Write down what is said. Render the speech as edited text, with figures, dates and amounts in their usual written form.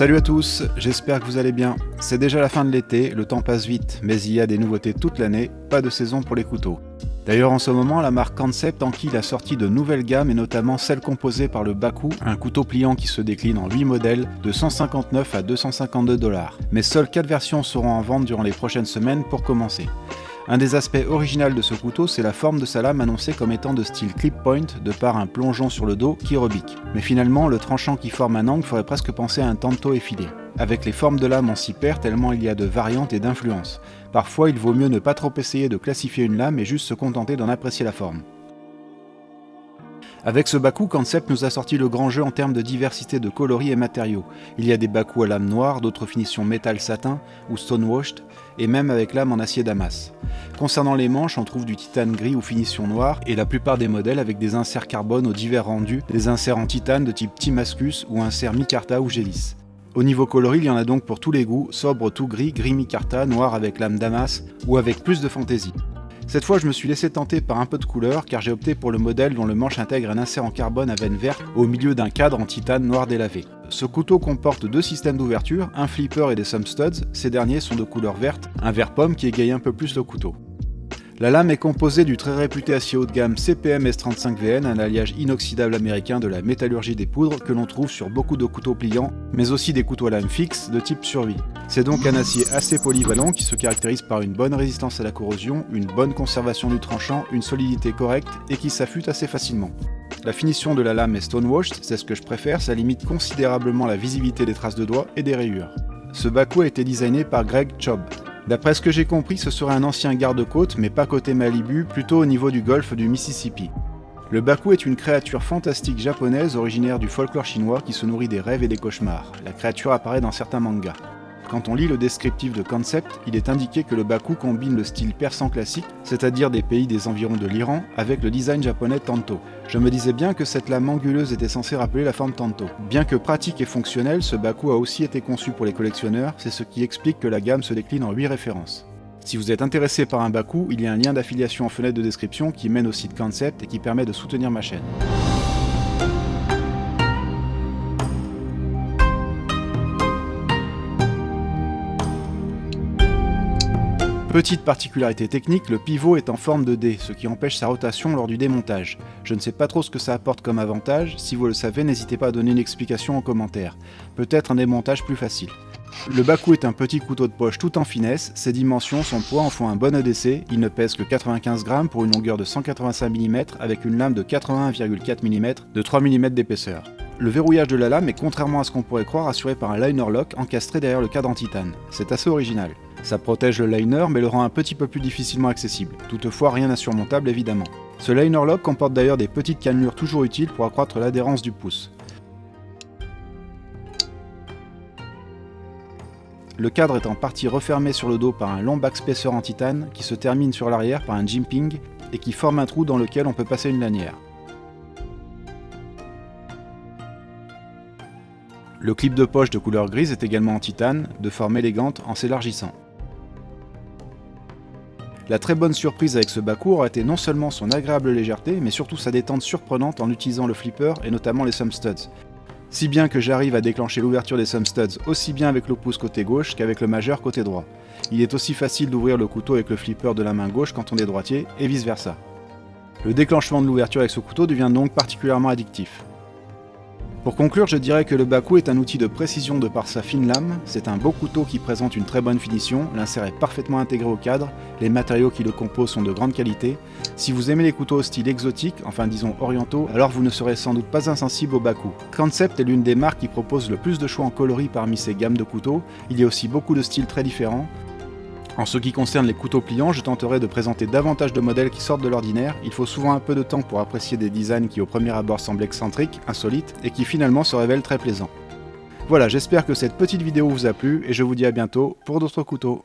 Salut à tous, j'espère que vous allez bien. C'est déjà la fin de l'été, le temps passe vite, mais il y a des nouveautés toute l'année, pas de saison pour les couteaux. D'ailleurs en ce moment, la marque Concept enquille la sortie de nouvelles gammes et notamment celle composée par le Baku, un couteau pliant qui se décline en 8 modèles de 159 à 252 $. Mais seules 4 versions seront en vente durant les prochaines semaines pour commencer. Un des aspects originaux de ce couteau, c'est la forme de sa lame annoncée comme étant de style clip point de par un plongeon sur le dos qui rebique. Mais finalement, le tranchant qui forme un angle ferait presque penser à un tanto effilé. Avec les formes de lame, on s'y perd tellement il y a de variantes et d'influences. Parfois, il vaut mieux ne pas trop essayer de classifier une lame et juste se contenter d'en apprécier la forme. Avec ce Baku, Concept nous a sorti le grand jeu en termes de diversité de coloris et matériaux. Il y a des Baku à lame noire, d'autres finitions métal satin ou stonewashed, et même avec lame en acier damas. Concernant les manches, on trouve du titane gris ou finition noire, et la plupart des modèles avec des inserts carbone aux divers rendus, des inserts en titane de type Timascus ou inserts micarta ou gélis. Au niveau coloris, il y en a donc pour tous les goûts, sobre tout gris, gris micarta, noir avec lame damas ou avec plus de fantaisie. Cette fois, je me suis laissé tenter par un peu de couleur car j'ai opté pour le modèle dont le manche intègre un insert en carbone à veine verte au milieu d'un cadre en titane noir délavé. Ce couteau comporte 2 systèmes d'ouverture, un flipper et des thumb studs, ces derniers sont de couleur verte, un vert pomme qui égaye un peu plus le couteau. La lame est composée du très réputé acier haut de gamme CPM S35VN, un alliage inoxydable américain de la métallurgie des poudres que l'on trouve sur beaucoup de couteaux pliants, mais aussi des couteaux à lame fixe de type survie. C'est donc un acier assez polyvalent qui se caractérise par une bonne résistance à la corrosion, une bonne conservation du tranchant, une solidité correcte et qui s'affûte assez facilement. La finition de la lame est stonewashed, c'est ce que je préfère, ça limite considérablement la visibilité des traces de doigts et des rayures. Ce Baku a été designé par Greg Chob. D'après ce que j'ai compris, ce serait un ancien garde-côte, mais pas côté Malibu, plutôt au niveau du golfe du Mississippi. Le Baku est une créature fantastique japonaise originaire du folklore chinois qui se nourrit des rêves et des cauchemars. La créature apparaît dans certains mangas. Quand on lit le descriptif de Concept, il est indiqué que le Baku combine le style persan classique, c'est-à-dire des pays des environs de l'Iran, avec le design japonais Tanto. Je me disais bien que cette lame anguleuse était censée rappeler la forme Tanto. Bien que pratique et fonctionnel, ce Baku a aussi été conçu pour les collectionneurs, c'est ce qui explique que la gamme se décline en 8 références. Si vous êtes intéressé par un Baku, il y a un lien d'affiliation en fenêtre de description qui mène au site Concept et qui permet de soutenir ma chaîne. Petite particularité technique, le pivot est en forme de D, ce qui empêche sa rotation lors du démontage. Je ne sais pas trop ce que ça apporte comme avantage, si vous le savez n'hésitez pas à donner une explication en commentaire. Peut-être un démontage plus facile. Le Baku est un petit couteau de poche tout en finesse, ses dimensions, son poids en font un bon EDC, il ne pèse que 95 grammes pour une longueur de 185 mm avec une lame de 81,4 mm de 3 mm d'épaisseur. Le verrouillage de la lame est contrairement à ce qu'on pourrait croire assuré par un liner lock encastré derrière le cadre en titane. C'est assez original. Ça protège le liner mais le rend un petit peu plus difficilement accessible. Toutefois rien d'insurmontable évidemment. Ce liner lock comporte d'ailleurs des petites cannelures toujours utiles pour accroître l'adhérence du pouce. Le cadre est en partie refermé sur le dos par un long backspacer en titane qui se termine sur l'arrière par un jimping et qui forme un trou dans lequel on peut passer une lanière. Le clip de poche de couleur grise est également en titane, de forme élégante en s'élargissant. La très bonne surprise avec ce Baku aura été non seulement son agréable légèreté, mais surtout sa détente surprenante en utilisant le flipper et notamment les thumb studs. Si bien que j'arrive à déclencher l'ouverture des thumb studs aussi bien avec le pouce côté gauche qu'avec le majeur côté droit. Il est aussi facile d'ouvrir le couteau avec le flipper de la main gauche quand on est droitier, et vice versa. Le déclenchement de l'ouverture avec ce couteau devient donc particulièrement addictif. Pour conclure, je dirais que le Baku est un outil de précision de par sa fine lame, c'est un beau couteau qui présente une très bonne finition, l'insert est parfaitement intégré au cadre, les matériaux qui le composent sont de grande qualité. Si vous aimez les couteaux au style exotique, enfin disons orientaux, alors vous ne serez sans doute pas insensible au Baku. Concept est l'une des marques qui propose le plus de choix en coloris parmi ces gammes de couteaux, il y a aussi beaucoup de styles très différents. En ce qui concerne les couteaux pliants, je tenterai de présenter davantage de modèles qui sortent de l'ordinaire. Il faut souvent un peu de temps pour apprécier des designs qui au premier abord semblent excentriques, insolites, et qui finalement se révèlent très plaisants. Voilà, j'espère que cette petite vidéo vous a plu, et je vous dis à bientôt pour d'autres couteaux.